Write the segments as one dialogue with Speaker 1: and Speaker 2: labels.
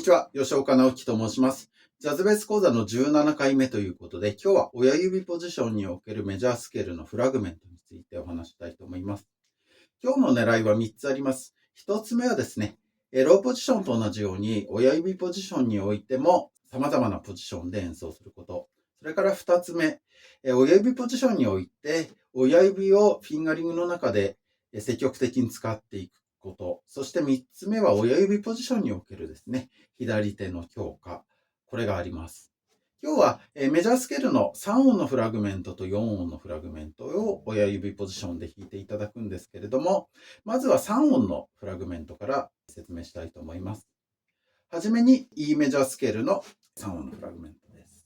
Speaker 1: にちは、吉岡直樹と申します。ジャズベース講座の17回目ということで、今日は親指ポジションにおけるメジャースケールのフラグメントについてお話したいと思います。今日の狙いは3つあります。1つ目はですね、ローポジションと同じように親指ポジションにおいても様々なポジションで演奏すること。それから2つ目、親指ポジションにおいて親指をフィンガリングの中で積極的に使っていくこと。そして3つ目は親指ポジションにおけるですね、左手の強化。これがあります。今日はメジャースケールの3音のフラグメントと4音のフラグメントを親指ポジションで弾いていただくんですけれども、まずは3音のフラグメントから説明したいと思います。はじめに E メジャースケールの3音のフラグメントです。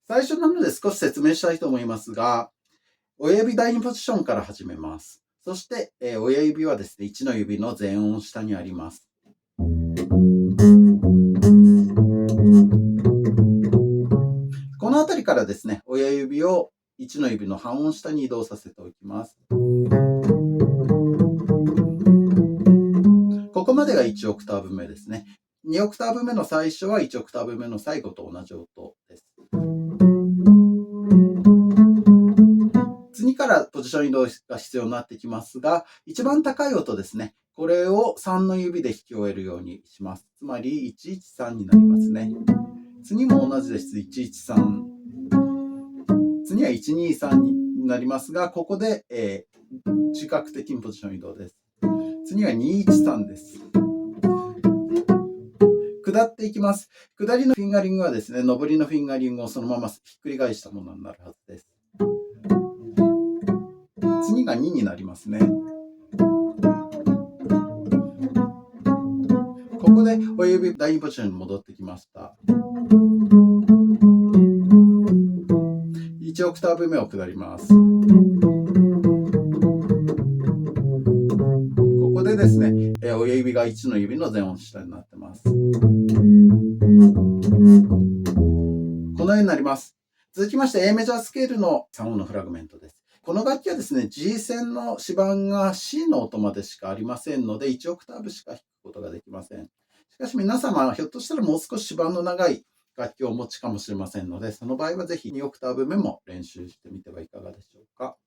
Speaker 1: 最初なので少し説明したいと思いますが、親指第2ポジションから始めます。そして、親指はですね、1の指の前音下にあります。この辺りからですね、親指を1の指の半音下に移動させておきます。ここまでが1オクターブ目ですね。2オクターブ目の最初は1オクターブ目の最後と同じ音です。次からポジション移動が必要になってきますが、一番高い音ですね。これを3の指で弾き終えるようにします。つまり113になりますね。次も同じです。113。次は123になりますが、ここで、自覚的にポジション移動です。次は213です。下っていきます。下りのフィンガリングはですね、上りのフィンガリングをそのままひっくり返したものになるはずです。次が2になりますね。ここで親指第2ポジションに戻ってきました。1オクターブ目を下ります。ここでですね、親指が1の指の前音下になってます。このようになります。続きまして A メジャースケールの3音のフラグメントです。この楽器はですね、G 線の指板が C の音までしかありませんので、1オクターブしか弾くことができません。しかし皆様はひょっとしたらもう少し指板の長い楽器をお持ちかもしれませんので、その場合はぜひ2オクターブ目も練習してみてはいかがでしょうか。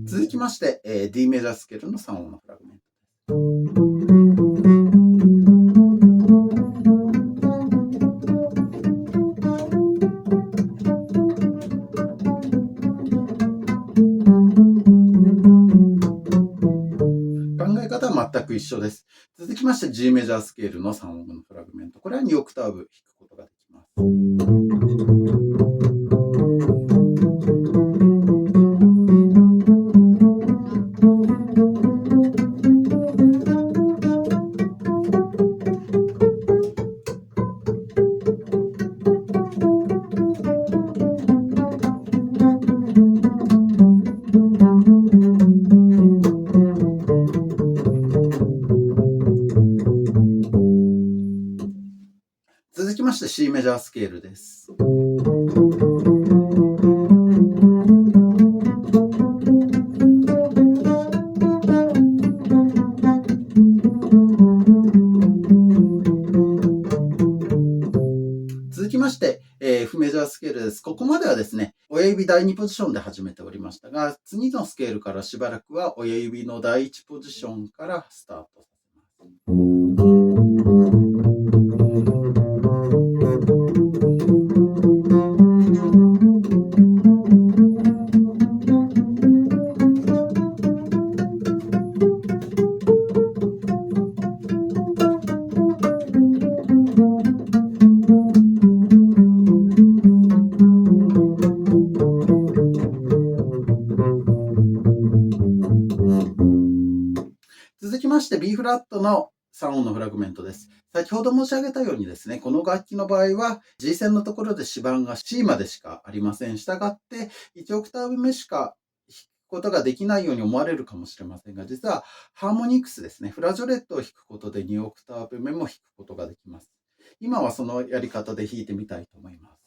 Speaker 1: 続きまして、D メジャースケールの3音のフラグメント。考え方は全く一緒です。続きまして G メジャースケールの3音のフラグメント。これは2オクターブ弾くことができます。続きまして C メジャースケールです。続きまして、F メジャースケールです。ここまではですね、親指第2ポジションで始めておりましたが、次のスケールからしばらくは親指の第1ポジションからスタートさせます。B フラットの3音のフラグメントです。先ほど申し上げたようにですね、この楽器の場合は G 線のところで指板が C までしかありません。したがって1オクターブ目しか弾くことができないように思われるかもしれませんが、実はハーモニクスですね、フラジョレットを弾くことで2オクターブ目も弾くことができます。今はそのやり方で弾いてみたいと思います。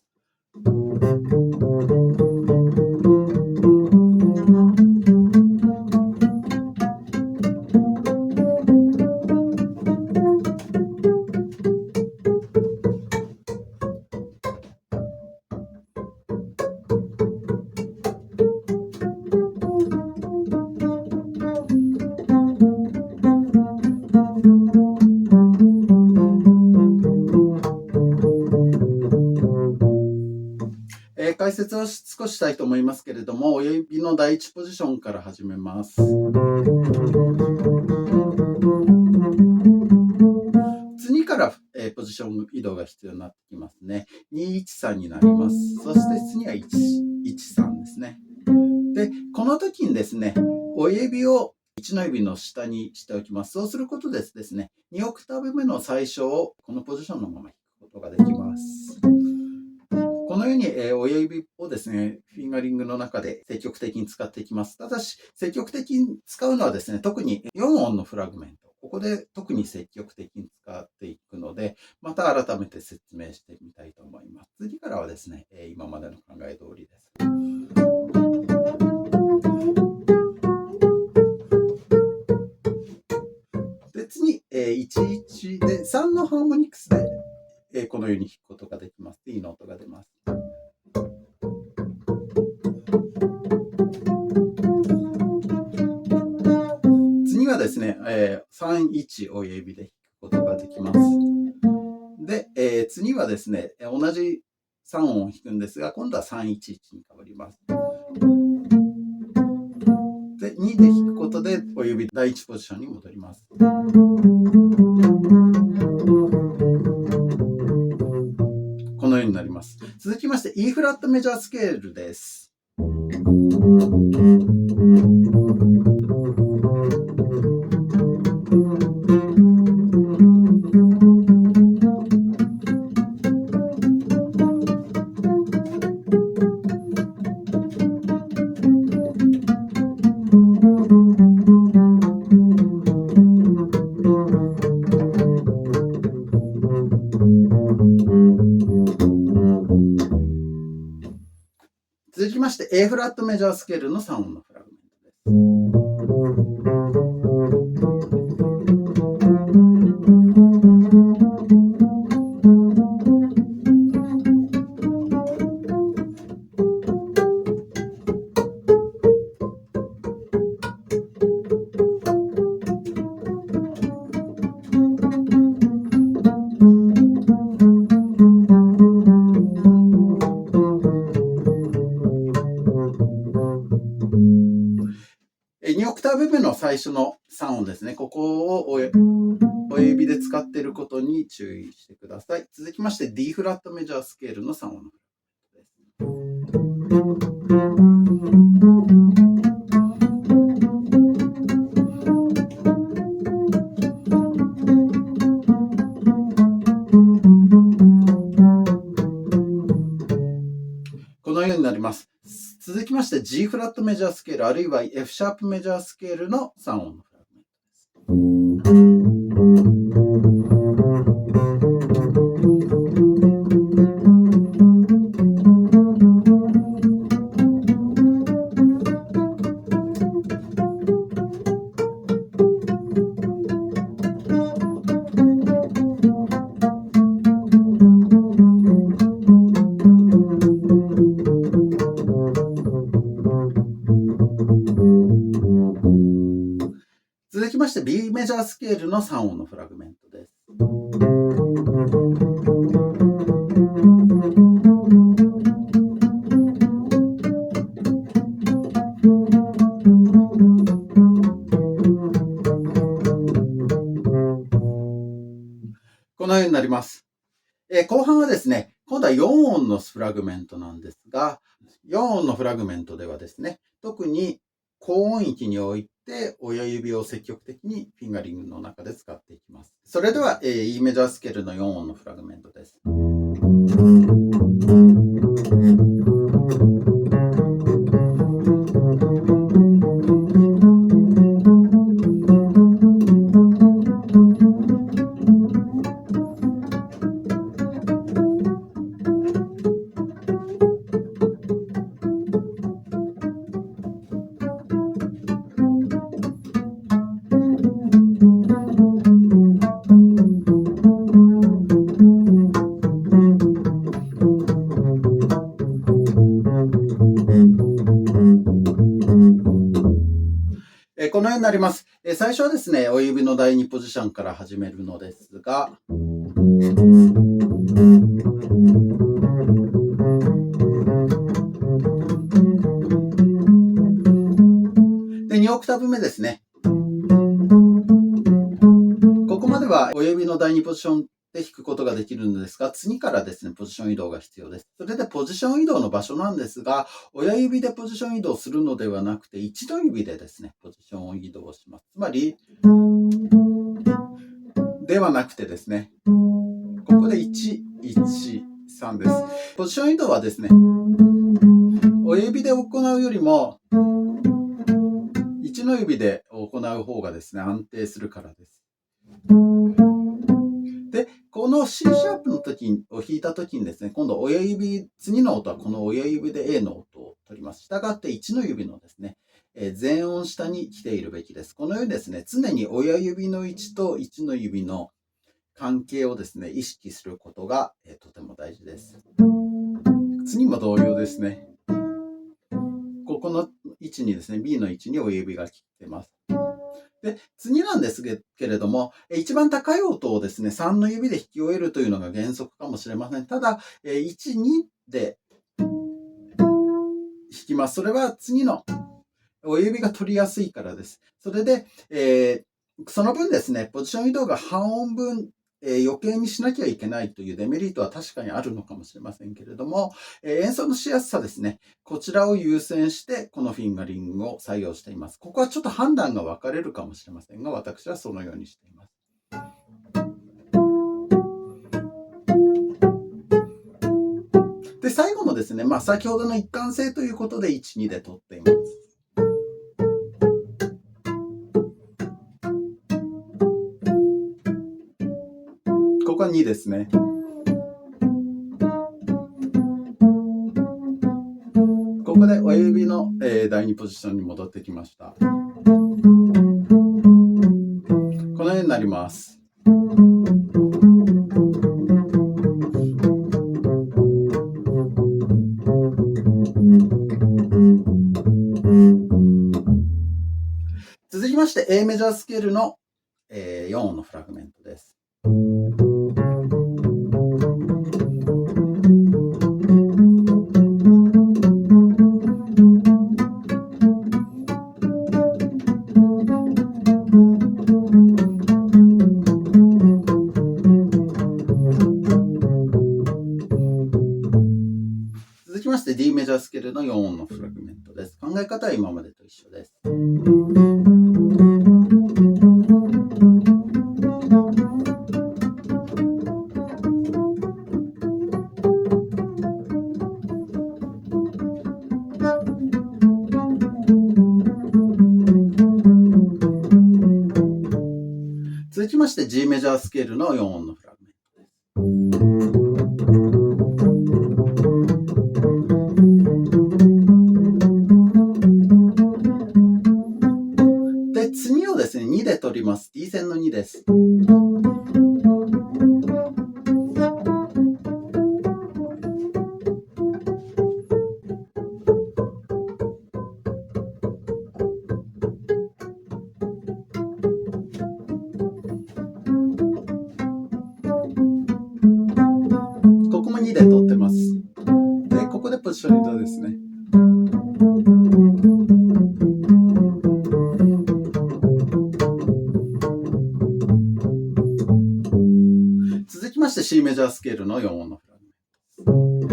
Speaker 1: 解説を少ししたいと思いますけれども、親指の第1ポジションから始めます。次から、ポジション移動が必要になってきますね。213になります。そして次は113ですね。で、この時にですね、親指を1の指の下にしておきます。そうすることでですね、2オクターブ目の最初をこのポジションのまま弾くことができます。このように、親指をですね、フィンガリングの中で積極的に使っていきます。ただし、積極的に使うのはですね、特に4音のフラグメント。ここで特に積極的に使っていくので、また改めて説明してみたいと思います。次からはですね、今までの考え通りです。で、次、11で3のハーモニクスで、このように弾くことができます。いいの音が出ます。次はですね、3、1親指で弾くことができます。で、次はですね、同じ3音を弾くんですが、今度は3、1、1に変わります。で、2で弾くことで、親指第1ポジションに戻ります。このようになります。続きまして、E フラットメジャースケールです。続きまして、A フラットメジャースケールの3音のフラグメントです。2オクターブ目の最初の3音ですね。ここを親指で使っていることに注意してください。続きまして D フラットメジャースケールの3音のフラグメントです。このようになります。続きまして G フラットメジャースケールあるいは F シャープメジャースケールの3音のフラグメントです。続きまして B メジャースケールの3音のフラグメントです。このようになります。後半はですね、今度は4音のフラグメントなんですが、4音のフラグメントではですね、特に高音域に置いて親指を積極的にフィンガリングの中で使っていきます。それでは、E メジャースケールの4音のフラグメントです。このようになります。最初はですね、親指の第2ポジションから始めるのですが、で、2オクターブ目ですね。ここまでは親指の第2ポジションで弾くことができるのですが、次からですね、ポジション移動が必要です。それでポジション移動の場所なんですが、親指でポジション移動するのではなくて、1の指でですね、ポジション移動します。つまり、ではなくてですね、ここで1、1、3です。ポジション移動はですね、親指で行うよりも、1の指で行う方がですね、安定するからです。で、この C シャープの時を弾いた時にですね、今度親指、次の音はこの親指で A の音を取ります。したがって1の指のですね、全音下に来ているべきです。このようにですね、常に親指の位置と1の指の関係をですね、意識することが、とても大事です。次も同様ですね。ここの位置にですね、B の位置に親指が来ています。で、次なんですけれども、一番高い音をですね、3の指で弾き終えるというのが原則かもしれません。ただ、1、2で弾きます。それは次の親指が取りやすいからです。それで、その分ですね、ポジション移動が半音分、余計にしなきゃいけないというデメリットは確かにあるのかもしれませんけれども、演奏のしやすさですね、こちらを優先してこのフィンガリングを採用しています。ここはちょっと判断が分かれるかもしれませんが、私はそのようにしています。で、最後もですね、先ほどの一貫性ということで1、2で取っています。ここは2ですね。ここで親指の第2ポジションに戻ってきました。このようになります。続きまして A メジャースケールの4音のフラグメントです。続きまして D メジャースケールの4音のフラグメントです。考え方は今までと一緒です。続きまして G メジャースケールの4音のフラグメントです。で、次をですね、2で取ります。D 線の2です。ここも2で取ってます。で、ここでポジション移動ですね。続きまして C メジャースケールの4音のフラグメントです。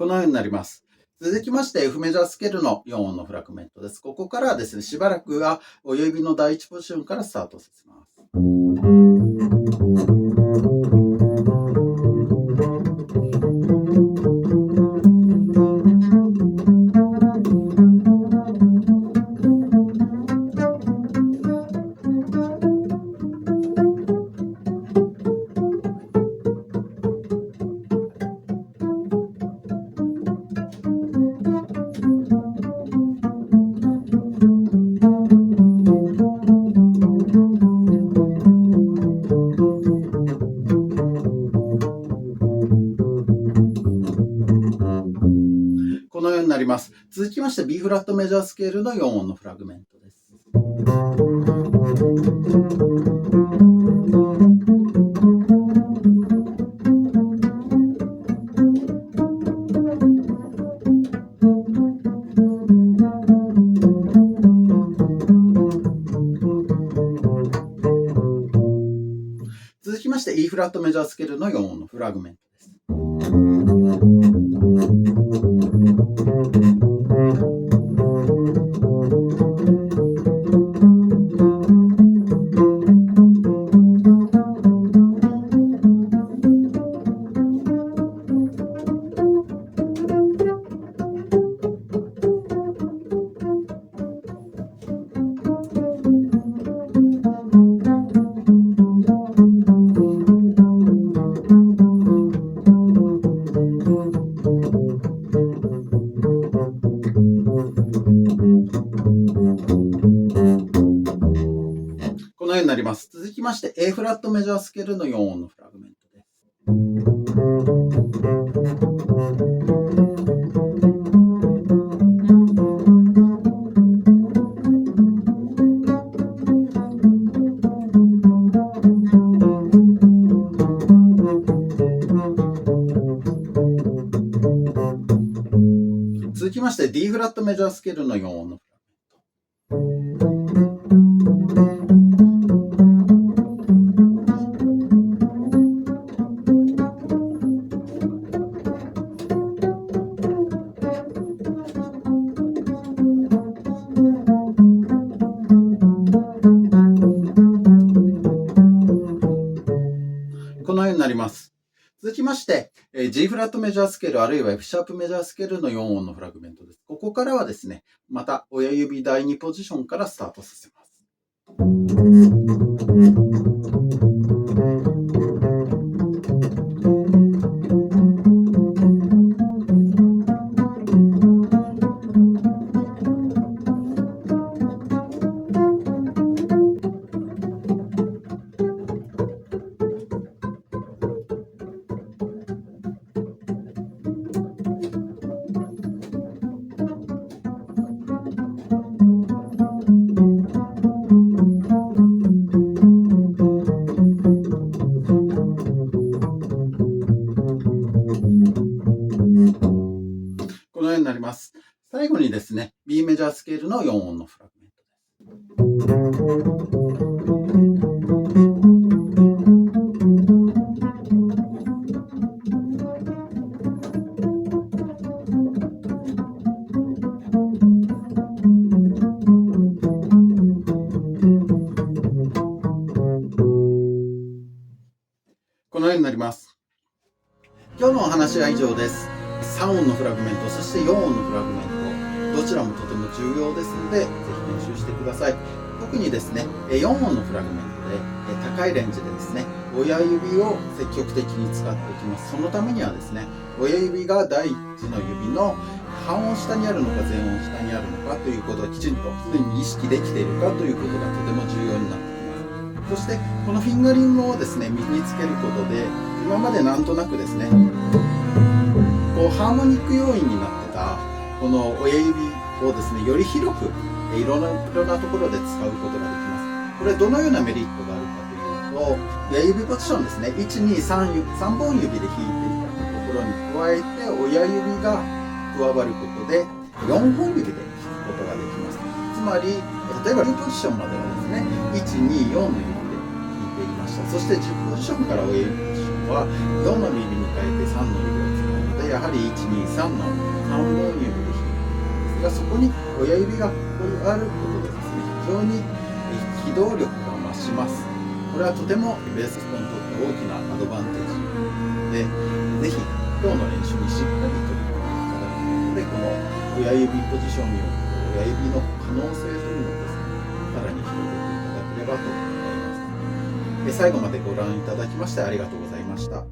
Speaker 1: のようになります。続きまして F メジャースケールの4音のフラグメントです。ここからはですね、しばらくは親指の第1ポジションからスタートさせます。このようになります。続きまして B フラットメジャースケールの4音のフラグメントです。続きまして E フラットメジャースケールの4音のフラグメントです。このようになります。続きまして A フラットメジャースケールの4音のフラグメントです。続きまして D フラットメジャースケールの4音のフラグメント。このようになります。続きまして、G フラットメジャースケールあるいは F シャープメジャースケールの4音のフラグメントです。ここからはですね、また親指第2ポジションからスタートさせます。このようになります。最後にですね、B メジャースケールの4音のフラグメントです。このようになります。今日のお話は以上です。3音のフラグメント、そして4音のフラグメント、どちらもとても重要ですので、ぜひ練習してください。特にですね、4音のフラグメントで高いレンジでですね、親指を積極的に使っていきます。そのためにはですね、親指が第1の指の半音下にあるのか前音下にあるのかということをきちんとすでに意識できているかということがとても重要になってきます。そしてこのフィンガリングをですね身につけることで今までなんとなくですねこうハーモニック要因になってたこの親指をですねより広くいろんなところで使うことができます。これどのようなメリットがあるかというと親指ポジションですね123本指で弾いていたところに加えて親指が加わることで4本指で弾くことができます。つまり例えば9ポジションまではですね124の指で弾いていました。そして10ポジションから親指ポジションは4の指に変えて3の指を使うのでややはり1、2、3の3本指で弾くんですが、そこに親指があることでですね、非常に機動力が増します。これはとてもベーシストにとって大きなアドバンテージで、ぜひ今日の練習にしっかり取り組んでいただくことで、この親指ポジションにおける親指の可能性というのをですね、さらに広げていただければと思います。最後までご覧いただきましてありがとうございました。